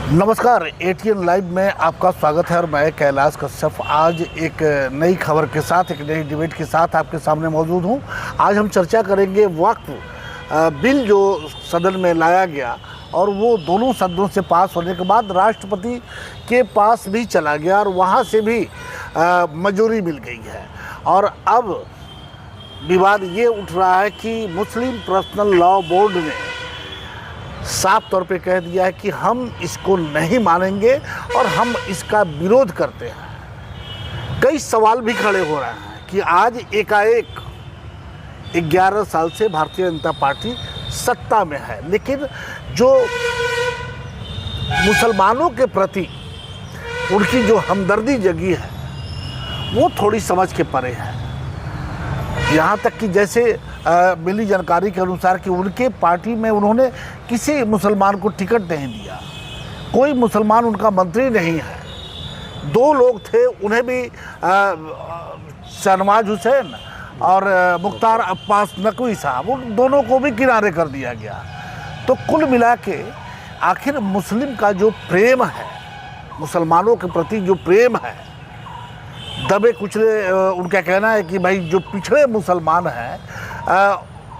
नमस्कार, ATN live में आपका स्वागत है और मैं कैलाश कश्यप आज एक नई खबर के साथ, एक नई डिबेट के साथ आपके सामने मौजूद हूं। आज हम चर्चा करेंगे वक्फ बिल जो सदन में लाया गया और वो दोनों सदनों से पास होने के बाद राष्ट्रपति के पास भी चला गया और वहां से भी मंजूरी मिल गई है। और अब विवाद ये उठ रहा है कि मुस्लिम पर्सनल लॉ बोर्ड ने साफ तौर पे कह दिया है कि हम इसको नहीं मानेंगे और हम इसका विरोध करते हैं। कई सवाल भी खड़े हो रहे हैं कि आज एकाएक 11 साल से भारतीय जनता पार्टी सत्ता में है, लेकिन जो मुसलमानों के प्रति उनकी जो हमदर्दी जगी है वो थोड़ी समझ के परे है। यहाँ तक कि जैसे मिली जानकारी के अनुसार कि उनके पार्टी में उन्होंने किसी मुसलमान को टिकट नहीं दिया, कोई मुसलमान उनका मंत्री नहीं है। 2 लोग थे, उन्हें भी शहनवाज हुसैन और मुख्तार अब्बास नकवी साहब, उन दोनों को भी किनारे कर दिया गया। तो कुल मिला के आखिर मुस्लिम का जो प्रेम है, मुसलमानों के प्रति जो प्रेम है, दबे कुचले उनका कहना है कि भाई जो पिछड़े मुसलमान हैं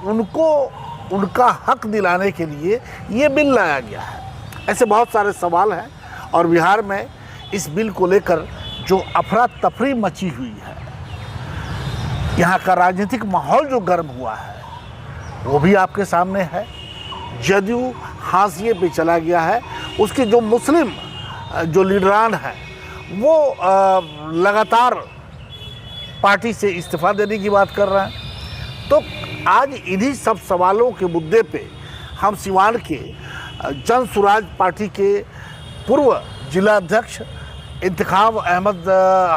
उनको उनका हक दिलाने के लिए ये बिल लाया गया है। ऐसे बहुत सारे सवाल हैं और बिहार में इस बिल को लेकर जो अफरा तफरी मची हुई है, यहाँ का राजनीतिक माहौल जो गर्म हुआ है वो भी आपके सामने है। जदयू हाशिए पे चला गया है, उसके जो मुस्लिम जो लीडरान हैं वो लगातार पार्टी से इस्तीफा देने की बात कर रहे हैं। तो आज इन्हीं सब सवालों के मुद्दे पे हम सिवान के जन सुराज पार्टी के पूर्व जिला अध्यक्ष इंतखाब अहमद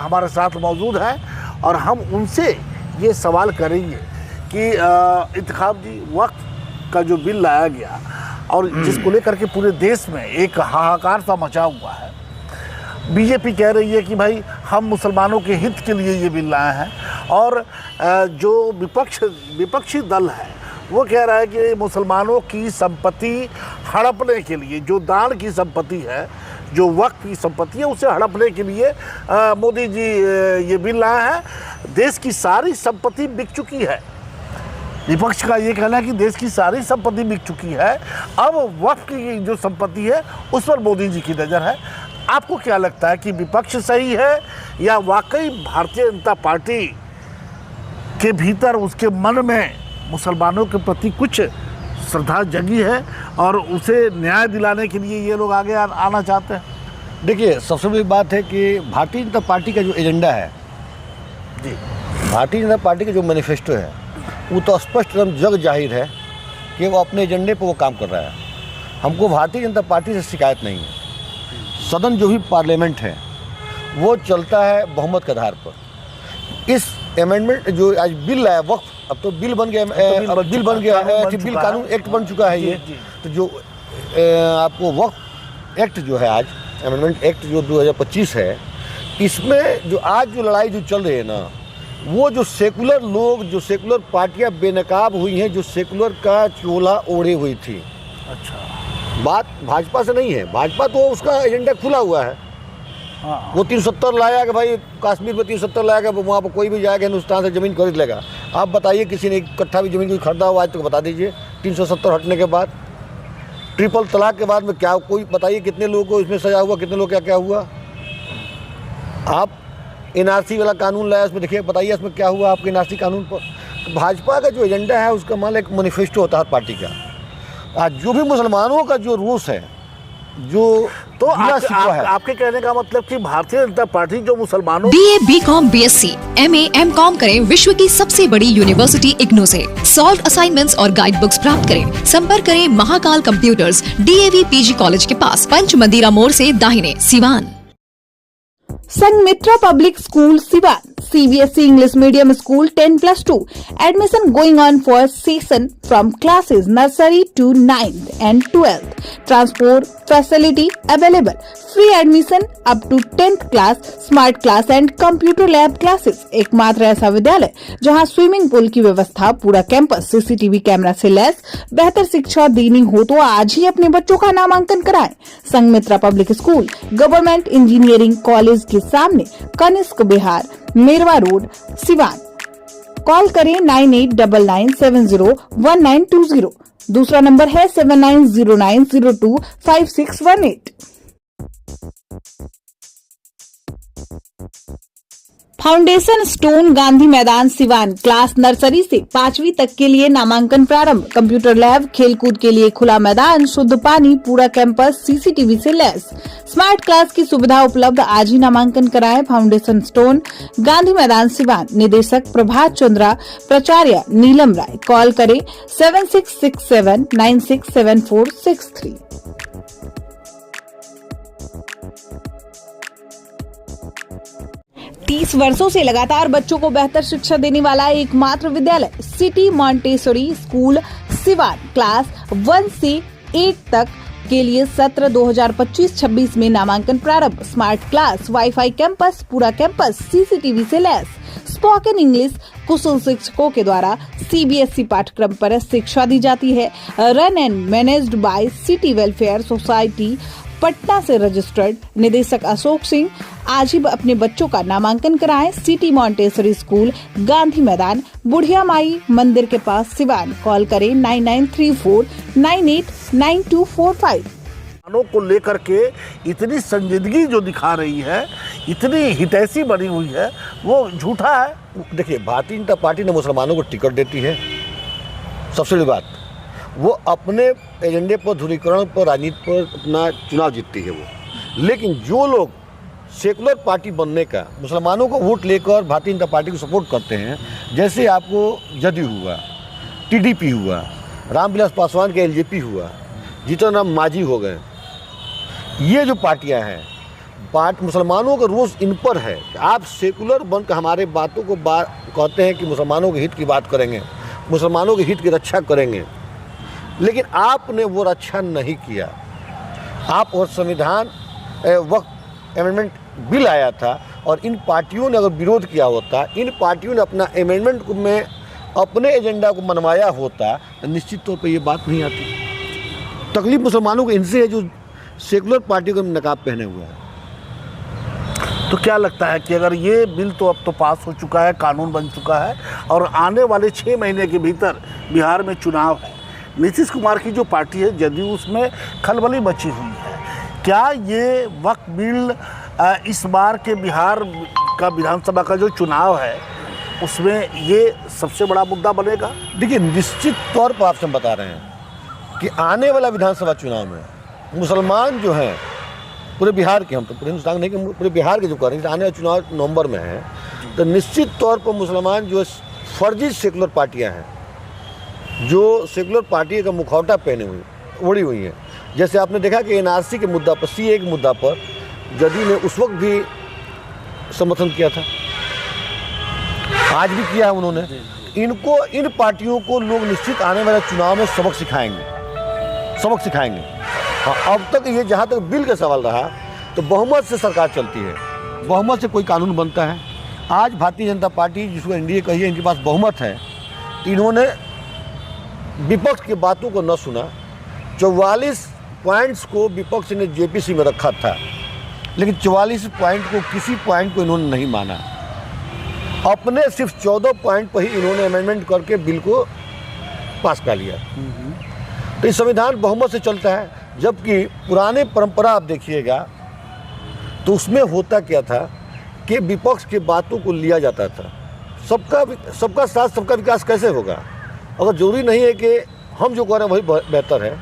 हमारे साथ मौजूद हैं और हम उनसे ये सवाल करेंगे कि इंतखाब जी, वक्फ का जो बिल लाया गया और जिसको लेकर के पूरे देश में एक हाहाकार सा मचा हुआ है, बीजेपी कह रही है कि भाई हम मुसलमानों के हित के लिए ये बिल लाए हैं और जो विपक्षी दल है वो कह रहा है कि मुसलमानों की संपत्ति हड़पने के लिए, जो दान की संपत्ति है, जो वक्फ की संपत्ति है, उसे हड़पने के लिए मोदी जी ये बिल लाए हैं। देश की सारी संपत्ति बिक चुकी है। विपक्ष का ये कहना है कि देश की सारी संपत्ति बिक चुकी है, अब वक्फ की जो संपत्ति है उस पर मोदी जी की नज़र है। आपको क्या लगता है कि विपक्ष सही है या वाकई भारतीय जनता पार्टी के भीतर, उसके मन में मुसलमानों के प्रति कुछ श्रद्धा जगी है और उसे न्याय दिलाने के लिए ये लोग आगे आना चाहते हैं? देखिए, सबसे बड़ी बात है कि भारतीय जनता पार्टी का जो एजेंडा है जी, भारतीय जनता पार्टी का जो मैनिफेस्टो है वो तो स्पष्ट एकदम जग जाहिर है कि वो अपने एजेंडे पर वो काम कर रहा है। हमको भारतीय जनता पार्टी से शिकायत नहीं है। सदन जो भी पार्लियामेंट है वो चलता है बहुमत के आधार पर। इस अमेंडमेंट जो आज बिल लाया वक्फ, अब तो बिल बन गया, बिल बन गया है, बिल कानून एक्ट बन चुका है ये। तो जो आपको वक्फ एक्ट जो है, आज अमेंडमेंट एक्ट जो 2025 है, इसमें जो आज जो लड़ाई जो चल रही है ना, वो जो सेकुलर लोग, जो सेकुलर पार्टियां बेनकाब हुई हैं, जो सेकुलर का चोला ओढ़े हुई थी। अच्छा, बात भाजपा से नहीं है, भाजपा तो उसका एजेंडा खुला हुआ है। हाँ, वो 370 लाया कि भाई कश्मीर में 370 लाया कि वहाँ पर कोई भी जाएगा हिंदुस्तान से ज़मीन खरीद लेगा। आप बताइए किसी ने इकट्ठा भी ज़मीन कोई खरीदा हुआ आज तक, तो बता दीजिए। 370 हटने के बाद, ट्रिपल तलाक के बाद में क्या कोई बताइए कितने लोगों को इसमें सजा हुआ, कितने लोग क्या क्या हुआ। आप NRC वाला कानून लाया, उसमें देखिए, बताइए इसमें क्या हुआ आपके NRC कानून पर। भाजपा का जो एजेंडा है उसका मान एक मैनिफेस्टो होता है पार्टी का। आज जो भी मुसलमानों का जो रोष है, जो तो आपके कहने का मतलब कि भारतीय जनता पार्टी जो मुसलमानों BA, BCom, BSc, MA, MCom करें विश्व की सबसे बड़ी यूनिवर्सिटी इग्नू से। सॉल्व असाइनमेंट्स और गाइड बुक्स प्राप्त करें। संपर्क करें Mahakal computers, DAV PG college के पास, पंच मंदिरा मोड़ से दाहिने, Siwan. Sanghamitra public school Siwan CBSE English Medium School 10+2. Admission going on for session from classes nursery to 9th and 12th. Transport facility available. Free admission up to 10th class, smart class and computer lab classes. एकमात्र ऐसा विद्यालय जहां swimming pool की व्यवस्था, पूरा campus CCTV camera से lace. बेहतर शिक्षा देनी हो तो आज ही अपने बच्चों का नामांकन कराएं। Sanghamitra public school, government engineering college के सामने, कनिष्क बिहार, मेरवा रोड, सिवान। कॉल करें 9899701920। दूसरा नंबर है 7909025618। फाउंडेशन स्टोन गांधी मैदान सिवान। क्लास नर्सरी से 5वीं तक के लिए नामांकन प्रारंभ। कंप्यूटर लैब, खेलकूद के लिए खुला मैदान, शुद्ध पानी, पूरा कैंपस CCTV से लैस। स्मार्ट क्लास की सुविधा उपलब्ध। आज ही नामांकन कराएं। फाउंडेशन स्टोन गांधी मैदान सिवान। निदेशक प्रभात चंद्रा, प्राचार्य नीलम राय। कॉल करें 7667967463। 30 वर्षों से लगातार बच्चों को बेहतर शिक्षा देने वाला एकमात्र विद्यालय city Montessori school Siwan. Class 1 से 8 तक के लिए सत्र 2025-26 में नामांकन प्रारंभ। स्मार्ट क्लास, वाईफाई कैंपस, पूरा कैंपस CCTV से लैस। स्पोकन इंग्लिश कुशल शिक्षकों के द्वारा CBSE पाठ्यक्रम पर शिक्षा दी जाती है। Run and managed by city welfare society Patna से रजिस्टर्ड। निदेशक अशोक सिंह। आज ही अपने बच्चों का नामांकन कराएं। सिटी मॉन्टेसरी स्कूल, गांधी मैदान, बुढ़िया माई मंदिर के पास, सिवान। कॉल करें 9934989245। किसानों को लेकर के इतनी संजीदगी जो दिखा रही है, इतनी हितैषी बनी हुई है, वो झूठा है। देखिए, भारतीय जनता पार्टी ने मुसलमानों को टिकट देती है। सबसे बड़ी बात, वो अपने एजेंडे पर, ध्रुवीकरण पर, राजनीति पर अपना चुनाव जीतती है वो। लेकिन जो लोग सेकुलर पार्टी बनने का, मुसलमानों को वोट लेकर भारतीय जनता पार्टी को सपोर्ट करते हैं, जैसे आपको जदयू हुआ, TDP हुआ, रामविलास पासवान के LJP हुआ, जीतन राम मांझी हो गए, ये जो पार्टियां हैं, मुसलमानों का रोष इन पर है कि आप सेकुलर बनकर हमारे बातों को कहते हैं कि मुसलमानों के हित की बात करेंगे, मुसलमानों के हित की रक्षा करेंगे, लेकिन आपने वो रक्षा नहीं किया। आप और संविधान वक्त अमेंडमेंट बिल आया था और इन पार्टियों ने अगर विरोध किया होता, इन पार्टियों ने अपना अमेंडमेंट में अपने एजेंडा को मनवाया होता, तो निश्चित तौर पे ये बात नहीं आती। तकलीफ मुसलमानों को इनसे है जो सेकुलर पार्टी को नकाब पहने हुए हैं। तो क्या लगता है कि अगर ये बिल तो अब तो पास हो चुका है, कानून बन चुका है और आने वाले 6 महीने के भीतर बिहार में चुनाव है, नीतीश कुमार की जो पार्टी है जदयू, उसमें खलबली मची हुई है, क्या ये वक्त बिल इस बार के बिहार का विधानसभा का जो चुनाव है उसमें ये सबसे बड़ा मुद्दा बनेगा? देखिए, निश्चित तौर पर आपसे हम बता रहे हैं कि आने वाला विधानसभा चुनाव में मुसलमान जो हैं पूरे बिहार के, हम तो पूरे हिंदुस्तान नहीं कि पूरे बिहार के जो कर रहे हैं, आने वाला चुनाव नवंबर में है, तो निश्चित तौर पर मुसलमान जो फर्जी सेकुलर पार्टियां हैं, जो सेकुलर पार्टी का मुखौटा पहने हुई ओढ़ी हुई हैं, जैसे आपने देखा कि NRC के मुद्दा पर, CA के मुद्दा पर जदयू ने उस वक्त भी समर्थन किया था, आज भी किया है उन्होंने। इन पार्टियों को लोग निश्चित आने वाले चुनाव में सबक सिखाएंगे। हाँ, अब तक ये जहाँ तक बिल का सवाल रहा तो बहुमत से सरकार चलती है, बहुमत से कोई कानून बनता है। आज भारतीय जनता पार्टी, जिसको NDA कही है, इनके पास बहुमत है, इन्होंने विपक्ष की बातों को न सुना। 44 पॉइंट्स को विपक्ष ने JPC में रखा था, लेकिन 44 पॉइंट को, किसी पॉइंट को इन्होंने नहीं माना। अपने सिर्फ 14 पॉइंट पर ही इन्होंने अमेंडमेंट करके बिल को पास कर लिया। तो ये संविधान बहुमत से चलता है, जबकि पुराने परंपरा आप देखिएगा तो उसमें होता क्या था कि विपक्ष की बातों को लिया जाता था। सबका साथ सबका विकास कैसे होगा? अगर जरूरी नहीं है कि हम जो कह रहे हैं वही बेहतर है।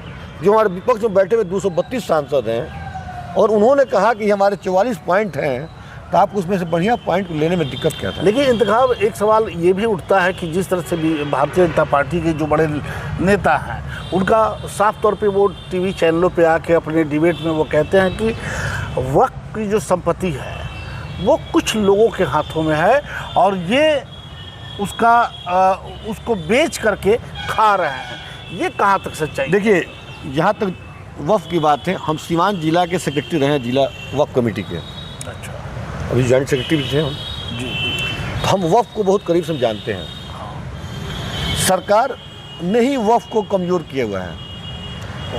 जो हमारे विपक्ष में बैठे हुए 232 सांसद हैं और उन्होंने कहा कि हमारे 44 पॉइंट हैं, तो आपको उसमें से बढ़िया पॉइंट को लेने में दिक्कत क्या था? लेकिन इंतखाब, एक सवाल ये भी उठता है कि जिस तरह से भी भारतीय जनता पार्टी के जो बड़े नेता हैं, उनका साफ तौर पे वो टीवी चैनलों पे आके अपने डिबेट में वो कहते हैं कि वक्त की जो संपत्ति है वो कुछ लोगों के हाथों में है और ये उसको बेच करके खा रहे हैं। ये कहाँ तक सच्चाई? देखिए, जहाँ तक वक्फ की बात है, हम सीवान जिला के सेक्रेटरी रहे हैं, जिला वक्फ कमेटी के। अच्छा। अभी जॉइंट सेक्रेटरी भी थे हम। जी। तो हम वक्फ को बहुत करीब से जानते हैं। सरकार ने ही वक्फ को कमज़ोर किया हुआ है।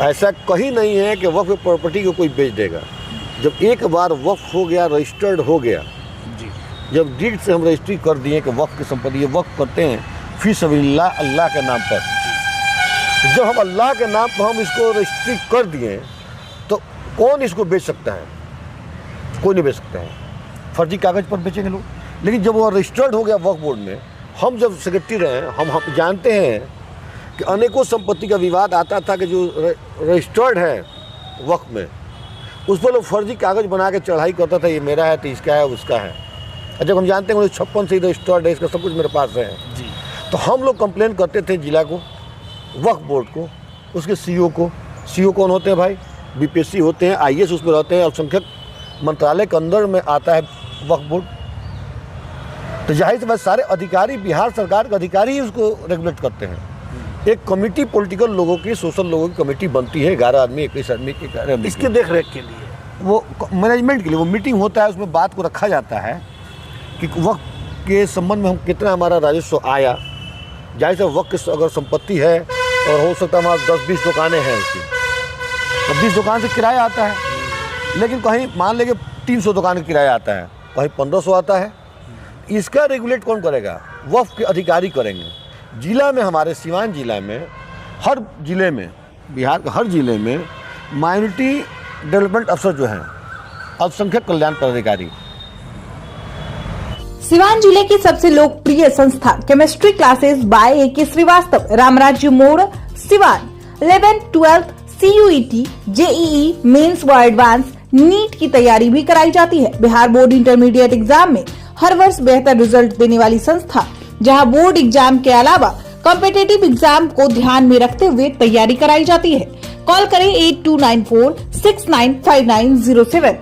ऐसा कहीं नहीं है कि वक्फ प्रॉपर्टी को कोई बेच देगा। जब एक बार वक्फ हो गया, रजिस्टर्ड हो गया, जी, जब डीड से हम रजिस्ट्री कर दिए कि वक्फ की संपत्ति, ये वक्फ करते हैं फी सबिलिल्लाह, अल्लाह के नाम पर। जब हम अल्लाह के नाम पर हम इसको रजिस्ट्री कर दिए तो कौन इसको बेच सकता है? कोई नहीं बेच सकता है। फर्जी कागज़ पर बेचेंगे लोग। लेकिन जब वो रजिस्टर्ड हो गया वक्फ बोर्ड में, हम जब सेक्रेटरी रहे, हम जानते हैं कि अनेकों संपत्ति का विवाद आता था कि जो रजिस्टर्ड है वक्फ में, उस पर लोग फर्जी कागज़ बना के चढ़ाई करता था, ये मेरा है तो इसका है, उसका है। और जब हम जानते हैं 56 से रजिस्टर्ड है, इसका सब कुछ मेरे पास है जी, तो हम लोग कंप्लेन करते थे जिला को, वक्फ बोर्ड को, उसके सीईओ को। सीईओ कौन होते हैं भाई? बीपीएससी होते हैं, आईएएस उसमें रहते हैं। अल्पसंख्यक मंत्रालय के अंदर में आता है वक्फ बोर्ड। तो जाहिर सी बात, सारे अधिकारी, बिहार सरकार के अधिकारी ही उसको रेगुलेट करते हैं। एक कमेटी, पॉलिटिकल लोगों की, सोशल लोगों की कमेटी बनती है, 11 आदमी, 21 आदमी की, 11 आदमी इसके देख रेख के लिए, वो मैनेजमेंट के लिए वो मीटिंग होता है। उसमें बात को रखा जाता है कि वक्त के संबंध में हम कितना हमारा राजस्व आया। जाहिर से वक्त की अगर संपत्ति है और हो सकता है हमारे 10-20 दुकानें हैं उसकी, तो 20 दुकान से किराया आता है। लेकिन कहीं मान लेंगे 300 दुकान का किराया आता है, कहीं 1500 आता है। इसका रेगुलेट कौन करेगा? वक्फ के अधिकारी करेंगे। जिला में, हमारे सीवान जिला में, हर जिले में, बिहार के हर जिले में माइनॉरिटी डेवलपमेंट अफसर जो हैं, अल्पसंख्यक कल्याण पदाधिकारी। सिवान जिले की सबसे लोकप्रिय संस्था chemistry classes by A K. Srivastava, Ramrajya मोड़, Siwan. 11th, 12th, CUET, JEE, mains व एडवांस, नीट की तैयारी भी कराई जाती है। बिहार बोर्ड इंटरमीडिएट एग्जाम में हर वर्ष बेहतर रिजल्ट देने वाली संस्था, जहां बोर्ड एग्जाम के अलावा कॉम्पिटिटिव एग्जाम को ध्यान में रखते हुए तैयारी कराई जाती है। कॉल करें 8294695907।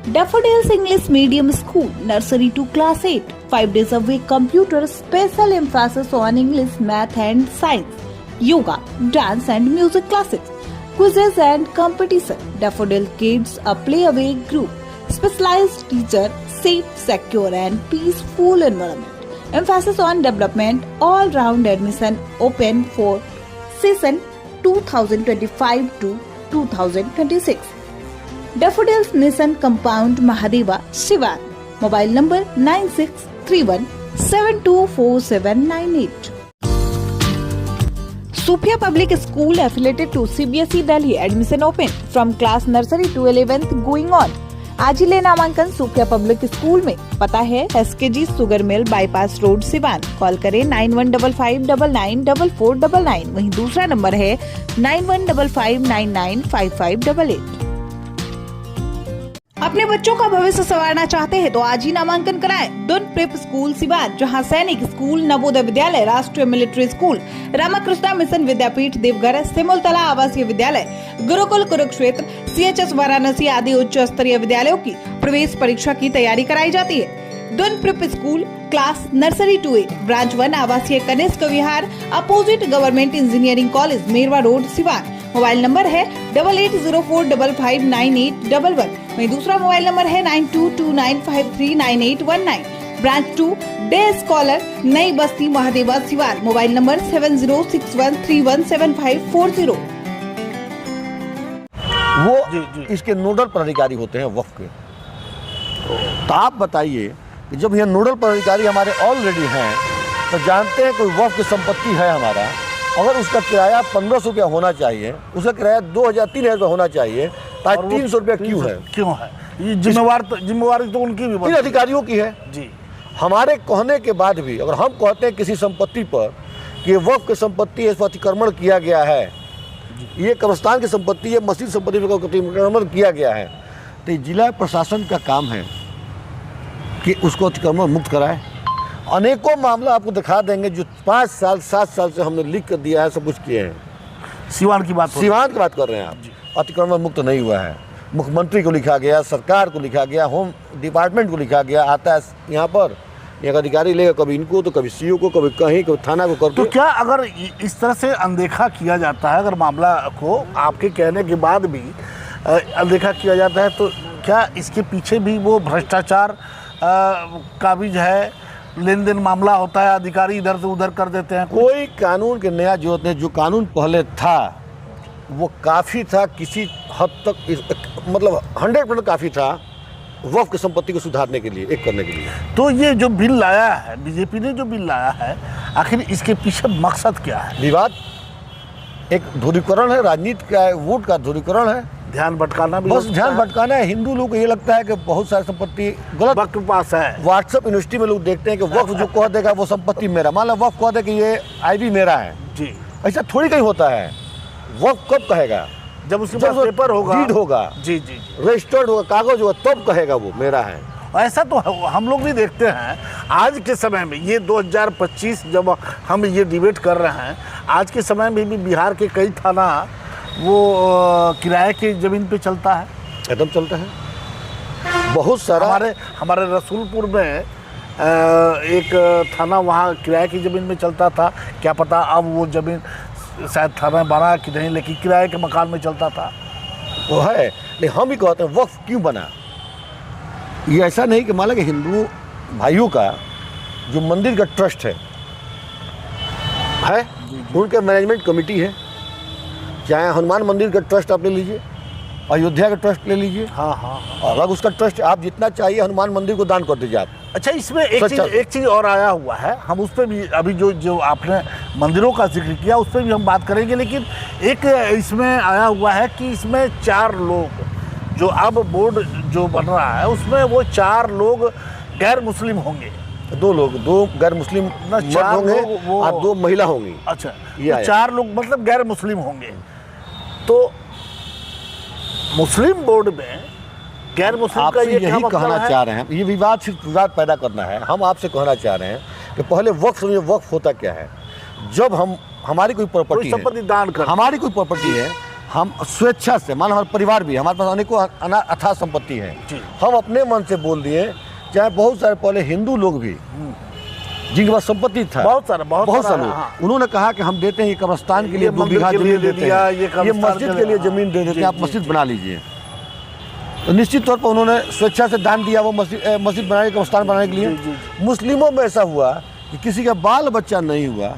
Daffodils English Medium School, Nursery to Class 8, 5 days a week computer, special emphasis on English, Math and Science, Yoga, Dance and Music classes, quizzes and competition. Daffodil Kids, a play-away group, specialized teacher, safe, secure and peaceful environment. Emphasis on development, all-round admission open for session 2025 to 2026. Daffodils Nissan Compound, Mahadeva, Sivan. Mobile number 9631724798. Sophia Public School affiliated to CBSE Delhi. Admission open from class nursery to 11th going on. आज ही ले नामांकन Sophia public school में। पता है SKG sugar mill, bypass road, Siwan. Call करें 9155994499। वहीं दूसरा number है 9155995588। अपने बच्चों का भविष्य संवारना चाहते हैं तो आज ही नामांकन कराएं। दुन प्रेप स्कूल सिवान, जहां सैनिक स्कूल, नवोदय विद्यालय, राष्ट्रीय मिलिट्री स्कूल, रामाकृष्णा मिशन विद्यापीठ देवघर, सिमुलतला आवासीय विद्यालय, गुरुकुल कुरुक्षेत्र, CHS वाराणसी आदि उच्च स्तरीय विद्यालयों की प्रवेश परीक्षा की तैयारी कराई जाती है। Doon prep school, class nursery to 8, branch 1, आवासीय Kanishk Vihar, opposite government engineering college, Mairwa road, Siwan. Mobile number है 8804559811। वहीं दूसरा मोबाइल नंबर है 9229539819। ब्रांच 2, डे स्कॉलर, नई बस्ती, महादेवा, सिवान। Mobile number 7061317540। वो जी। इसके नोडल पदाधिकारी होते हैं वक्फ के। तो आप बताइए कि जब ये नोडल पदाधिकारी हमारे ऑलरेडी हैं, तो जानते हैं कोई वक्फ की संपत्ति है हमारा, अगर उसका किराया 1500 रुपया होना चाहिए, उसका किराया 2000-3000 रुपया होना चाहिए, तो 300 रुपया क्यों है? क्यों है? ये जिम्मेवारी तो उनकी भी इन बनती है। अधिकारियों की है जी। हमारे कहने के बाद भी अगर हम कहते हैं किसी संपत्ति पर कि वक्फ की संपत्ति है, इस पर अतिक्रमण किया गया है, ये कब्रिस्तान की संपत्ति है, मस्जिद संपत्ति पर अतिक्रमण किया गया है, तो जिला प्रशासन का काम है कि उसको अतिक्रमण मुक्त कराए। अनेकों मामला आपको दिखा देंगे जो 5 साल 7 साल से हमने लिख कर दिया है, सब कुछ किए हैं। सिवान की बात सिवान की बात कर रहे हैं आप, अतिक्रमण मुक्त नहीं हुआ है। मुख्यमंत्री को लिखा गया, सरकार को लिखा गया, होम डिपार्टमेंट को लिखा गया, आता है यहाँ पर, एक अधिकारी लेगा कभी इनको तो कभी सीओ को, कभी कहीं, कभी थाना को करके। तो क्या अगर इस तरह से अनदेखा किया जाता है, अगर मामला को आपके कहने के बाद भी अनदेखा किया जाता है, तो क्या इसके पीछे भी वो भ्रष्टाचार का भी जो है लेन देन मामला होता है, अधिकारी इधर से उधर कर देते हैं? कोई कानून के नया जरूरत नहीं। जो कानून पहले था वो काफ़ी था, किसी हद तक मतलब 100% काफ़ी था वक्फ की संपत्ति को सुधारने के लिए, एक करने के लिए। तो ये जो बिल लाया है, बीजेपी ने जो बिल लाया है, आखिर इसके पीछे मकसद क्या है? विवाद, एक ध्रुवीकरण है, राजनीति का है, वोट का ध्रुवीकरण है, ध्यान भटकाना भी, बस ध्यान भटकाना है। हिंदू लोग को ये लगता है कि बहुत सारी संपत्ति गलत वक्त के पास है। व्हाट्सएप यूनिवर्सिटी में लोग देखते हैं कि वक्फ जो कह देगा वो संपत्ति मेरा, मान लो वक्फ कह दे कि ये आईबी मेरा है जी, ऐसा थोड़ी कहीं होता है। वक्फ कब कहेगा? जब उसके पास पेपर होगा, डीड होगा, जी जी, रजिस्टर्ड होगा, कागज होगा, तब कहेगा वो मेरा है। ऐसा तो हम लोग भी देखते हैं आज के समय में। ये 2025 जब हम ये डिबेट कर रहे हैं, आज के समय में भी बिहार के कई थाना वो किराए की ज़मीन पे चलता है, एकदम चलता है। बहुत सारा हमारे रसूलपुर में एक थाना वहाँ किराए की ज़मीन में चलता था। क्या पता अब वो ज़मीन शायद थाना बना कि नहीं, लेकिन किराए के मकान में चलता था। वो है, लेकिन हम ही कहते हैं वक्फ क्यों बना। ये ऐसा नहीं कि मान लो कि हिंदू भाइयों का जो मंदिर का ट्रस्ट है उनके मैनेजमेंट कमेटी है, चाहे हनुमान मंदिर का ट्रस्ट आप ले लीजिए, अयोध्या का ट्रस्ट ले लीजिए, हाँ, अलग उसका ट्रस्ट आप जितना चाहिए हनुमान मंदिर को दान कर दीजिए आप। अच्छा, इसमें एक चीज़ और आया हुआ है, हम उस पर भी अभी जो आपने मंदिरों का जिक्र किया उस पर भी हम बात करेंगे, लेकिन एक इसमें आया हुआ है कि इसमें 4 लोग जो अब बोर्ड जो बन रहा है उसमें वो 4 लोग गैर मुस्लिम होंगे। 2 लोग, 2 गैर मुस्लिम मर्द होंगे और 2 महिला होंगी। अच्छा, तो 4 लोग मतलब गैर मुस्लिम होंगे। तो मुस्लिम बोर्ड में गैर मुस्लिम का ये यही कहना चाह रहे हैं, ये विवाद सिर्फ विवाद पैदा करना है। हम आपसे कहना चाह रहे हैं कि पहले वक्फ समझिए, वक्फ होता क्या है। जब हमारी कोई प्रॉपर्टी संपत्ति दान कर, हमारी कोई प्रॉपर्टी है, हम स्वेच्छा से, मान हमारा परिवार भी, हमारे पास अनेकों अथाह संपत्ति है, हम अपने मन से बोल दिए, चाहे बहुत सारे पहले हिंदू लोग भी जिनके पास संपत्ति था, बहुत सारे लोग, उन्होंने कहा कि हम देते हैं ये कब्रिस्तान के लिए 2 बीघा जमीन देते हैं, ये मस्जिद के लिए जमीन दे देते हैं, आप मस्जिद बना लीजिए। तो निश्चित तौर पर उन्होंने स्वेच्छा से दान दिया वो मस्जिद बनाने, कब्रिस्तान बनाने के लिए। मुस्लिमों में ऐसा हुआ कि किसी का बाल बच्चा नहीं हुआ,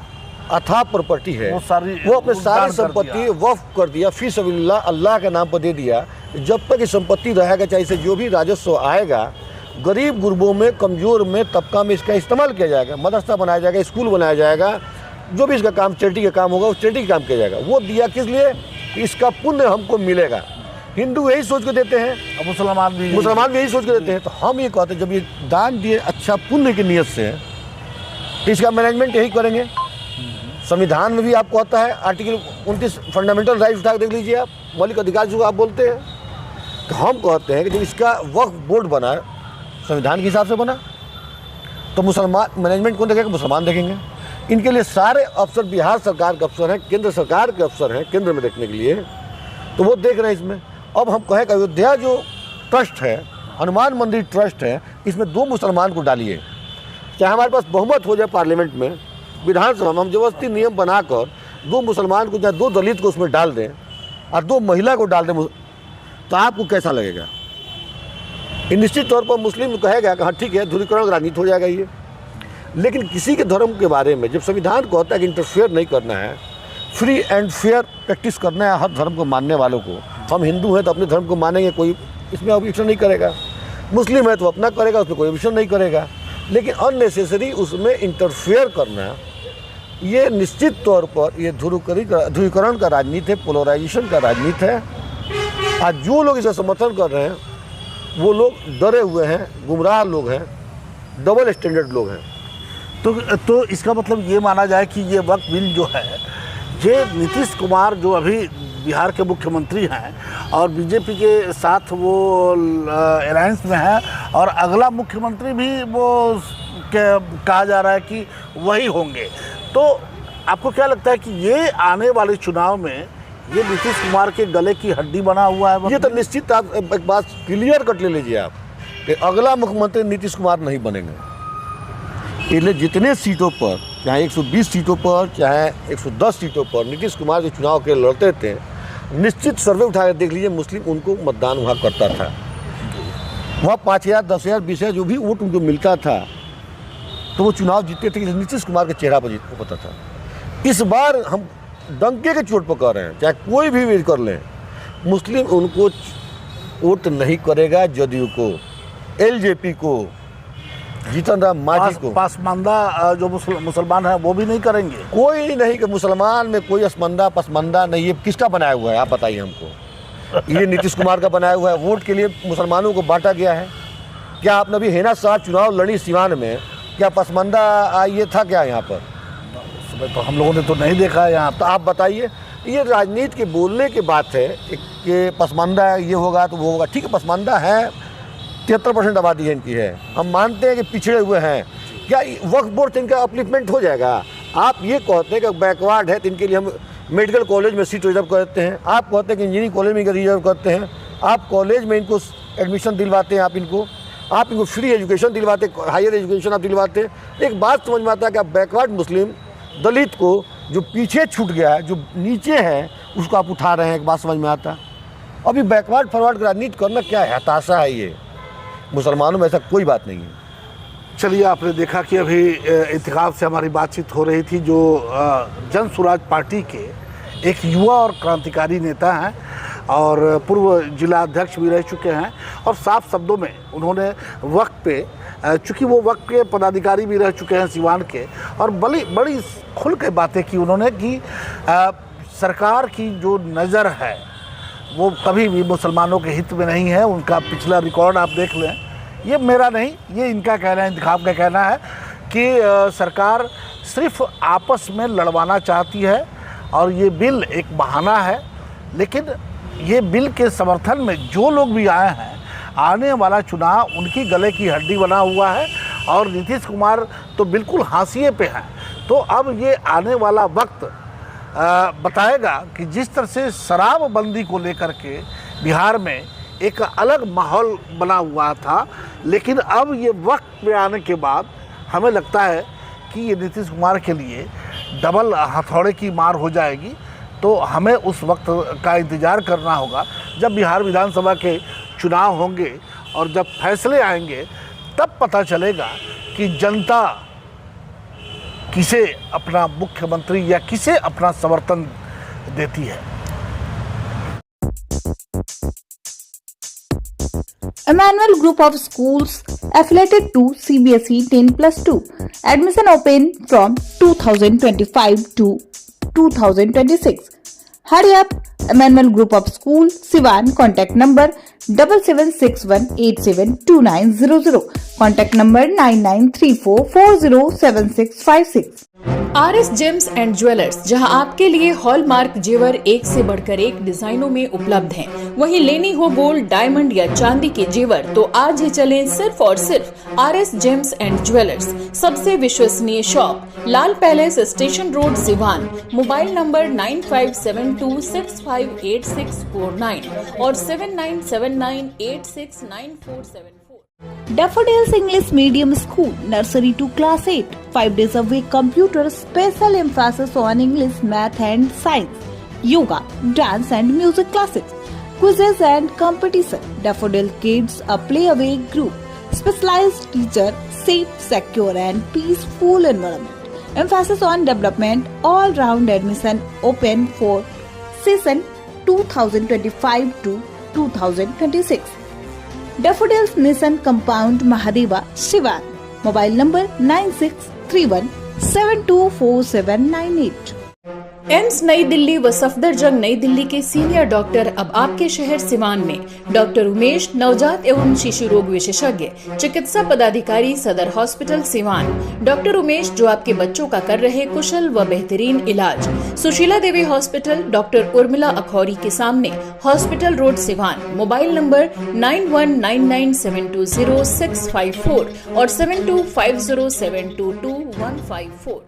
अथाह प्रॉपर्टी है, वो अपने सारी संपत्ति वक्फ कर दिया, फी सबिलिल्लाह, अल्लाह के नाम पर दे दिया। जब तक ये संपत्ति रहेगा, चाहे इसे जो भी राजस्व आएगा, गरीब गुरबों में, कमज़ोर में, तबका में इसका इस्तेमाल किया जाएगा, मदरसा बनाया जाएगा, स्कूल बनाया जाएगा, जो भी इसका काम चैरिटी का काम होगा उस चैरिटी का काम किया जाएगा। वो दिया किस लिए? इसका पुण्य हमको मिलेगा। हिंदू यही सोच के देते हैं, मुसलमान भी यही सोच के देते हैं। तो हम ये कहते हैं जब ये दान दिए अच्छा पुण्य की नीयत से, तो इसका मैनेजमेंट यही करेंगे। संविधान में भी आपको आता है आर्टिकल 29 फंडामेंटल राइट उठा के देख लीजिए आप, मौलिक अधिकार जो आप बोलते हैं। तो हम कहते हैं कि जब इसका वक्फ बोर्ड बना, संविधान के हिसाब से बना, तो मुसलमान मैनेजमेंट कौन देखेगा? मुसलमान देखेंगे। इनके लिए सारे अफसर बिहार सरकार के अफसर हैं, केंद्र सरकार के अफसर हैं, केंद्र में देखने के लिए, तो वो देख रहे हैं इसमें। अब हम कहें कि अयोध्या जो ट्रस्ट है, हनुमान मंदिर ट्रस्ट है, इसमें 2 मुसलमान को डालिए, चाहे हमारे पास बहुमत हो जाए पार्लियामेंट में, विधानसभा में हम जबरदस्ती नियम बनाकर 2 मुसलमान को, चाहे 2 दलित को उसमें डाल दें और 2 महिला को डाल दें, तो आपको कैसा लगेगा? निश्चित तौर पर मुस्लिम कहेगा कि हाँ ठीक है, ध्रुवीकरण राजनीति हो जाएगा ये। लेकिन किसी के धर्म के बारे में जब संविधान कहता है कि इंटरफेयर नहीं करना है, फ्री एंड फेयर प्रैक्टिस करना है हर धर्म को मानने वालों को, हम हिंदू हैं तो अपने धर्म को मानेंगे, कोई इसमें ऑब्जेक्शन नहीं करेगा, मुस्लिम है तो अपना करेगा, उसमें कोई ऑब्जेक्शन नहीं करेगा। लेकिन अननेसेसरी उसमें इंटरफेयर करना, ये निश्चित तौर पर ये ध्रुवीकरण का राजनीति है, पोलराइजेशन का राजनीति है। आज जो लोग इसे समर्थन कर रहे हैं वो लोग डरे हुए हैं, गुमराह लोग हैं, डबल स्टैंडर्ड लोग हैं। तो इसका मतलब ये माना जाए कि ये वक्फ बिल जो है, ये नीतीश कुमार जो अभी बिहार के मुख्यमंत्री हैं और बीजेपी के साथ वो अलायंस में है, और अगला मुख्यमंत्री भी वो कहा जा रहा है कि वही होंगे, तो आपको क्या लगता है कि ये आने वाले चुनाव में ये नीतीश कुमार के गले की हड्डी बना हुआ है। ये तो निश्चित आप एक बात क्लियर कट ले लीजिए आप कि अगला मुख्यमंत्री नीतीश कुमार नहीं बनेंगे। इसलिए जितने सीटों पर, चाहे 120 सीटों पर, चाहे 110 सीटों पर नीतीश कुमार जो चुनाव के लड़ते थे, निश्चित सर्वे उठा के देख लीजिए, मुस्लिम उनको मतदान वहाँ करता था। वहाँ 5,000, 10,000, 20,000 जो भी वोट उनको मिलता था तो वो चुनाव जीतते थे। नीतीश कुमार के चेहरा पर जीत पता था। इस बार हम डंके के चोट पर कह रहे हैं, चाहे कोई भी कर लें, मुस्लिम उनको वोट नहीं करेगा। जदयू को, एलजेपी को, जीतन राम मांझी को, पासमानदा जो मुसलमान है वो भी नहीं करेंगे। कोई नहीं कि मुसलमान में कोई असमंदा पसमंदा नहीं। ये किसका बनाया हुआ है आप बताइए हमको। ये नीतीश कुमार का बनाया हुआ है। वोट के लिए मुसलमानों को बांटा गया है। क्या आपने अभी हेना साहब चुनाव लड़ी सिवान में, क्या पसमंदा ये था क्या यहाँ पर? तो हम लोगों ने तो नहीं देखा यहाँ। तो आप बताइए, ये राजनीति के बोलने की बात है कि पसमानदा ये होगा तो वो होगा। ठीक है, पसमानदा है, 73% आबादी है इनकी है। हम मानते हैं कि पिछड़े हुए हैं। क्या वक्फ बोर्ड से इनका अपलिफ्टमेंट हो जाएगा? आप ये कहते हैं कि बैकवर्ड है तो इनके लिए हम मेडिकल कॉलेज में सीट रिजर्व करते हैं। आप कहते हैं कि इंजीनियरिंग कॉलेज में रिजर्व करते हैं। आप कॉलेज में इनको एडमिशन दिलवाते हैं। आप इनको फ्री एजुकेशन दिलवाते, हायर एजुकेशन आप दिलवाते। एक बात समझ में आता है कि आप बैकवर्ड मुस्लिम दलित को जो पीछे छूट गया है, जो नीचे है, उसको आप उठा रहे हैं। एक बात समझ में आता। अभी बैकवर्ड फॉरवर्ड राजनीति करना क्या है? हताशा है ये। मुसलमानों में ऐसा कोई बात नहीं है। चलिए, आपने देखा कि अभी इत्तेकाफ से हमारी बातचीत हो रही थी, जो जन स्वराज पार्टी के एक युवा और क्रांतिकारी नेता हैं और पूर्व जिला अध्यक्ष भी रह चुके हैं। और साफ शब्दों में उन्होंने वक्त पे, चूँकि वो वक्त के पदाधिकारी भी रह चुके हैं सिवान के, और बड़ी खुल के बातें की उन्होंने कि सरकार की जो नज़र है वो कभी भी मुसलमानों के हित में नहीं है। उनका पिछला रिकॉर्ड आप देख लें। ये मेरा नहीं, ये इनका कहना है, इंतखाब का कहना है कि सरकार सिर्फ आपस में लड़वाना चाहती है और ये बिल एक बहाना है। लेकिन ये बिल के समर्थन में जो लोग भी आए हैं, आने वाला चुनाव उनकी गले की हड्डी बना हुआ है और नीतीश कुमार तो बिल्कुल हाशिए पे हैं। तो अब ये आने वाला वक्त बताएगा कि जिस तरह से शराबबंदी को लेकर के बिहार में एक अलग माहौल बना हुआ था, लेकिन अब ये वक्त में आने के बाद हमें लगता है कि ये नीतीश कुमार के लिए डबल हथौड़े की मार हो जाएगी। तो हमें उस वक्त का इंतज़ार करना होगा जब बिहार विधानसभा के चुनाव होंगे और जब फैसले आएंगे, तब पता चलेगा कि जनता किसे अपना मुख्यमंत्री या किसे अपना समर्थन देती है। Emmanuel Group of Schools affiliated to CBSE 10+2. Admission open from 2025 to 2026. Hurry up! Emmanuel Group of School, Siwan. Contact number 7761872900. Contact number 9934407656. RS James and jewellers, जहां आपके लिए हॉलमार्क जेवर एक से बढ़कर एक डिजाइनों में उपलब्ध हैं। वहीं लेनी हो गोल्ड, डायमंड या चांदी के जेवर तो आज ही चलें सिर्फ और सिर्फ RS जेम्स एंड ज्वेलर्स। सबसे विश्वसनीय shop, Lal palace, station road, Siwan. Mobile number 9572658649 और 7979869474। Daffodils English Medium School, Nursery to Class 8, 5 days a week computer, special emphasis on English, Math and Science, Yoga, Dance and Music classes, quizzes and competition. Daffodil Kids, a play-away group, specialized teacher, safe, secure and peaceful environment. Emphasis on development, all-round admission open for session 2025 to 2026. Daffodils Mission Compound, Mahadeva, Siwan. Mobile number 9631724798. AIIMS नई दिल्ली व सफदरजंग नई दिल्ली के senior doctor अब आपके शहर सिवान में। Doctor Umesh, नवजात एवं शिशु रोग विशेषज्ञ, चिकित्सा पदाधिकारी, सदर हॉस्पिटल सिवान। डॉक्टर उमेश जो आपके बच्चों का कर रहे कुशल व बेहतरीन इलाज। सुशीला देवी हॉस्पिटल, डॉक्टर उर्मिला अखौरी के सामने, hospital road, Siwan. Mobile number 9199720654 और 7250722154।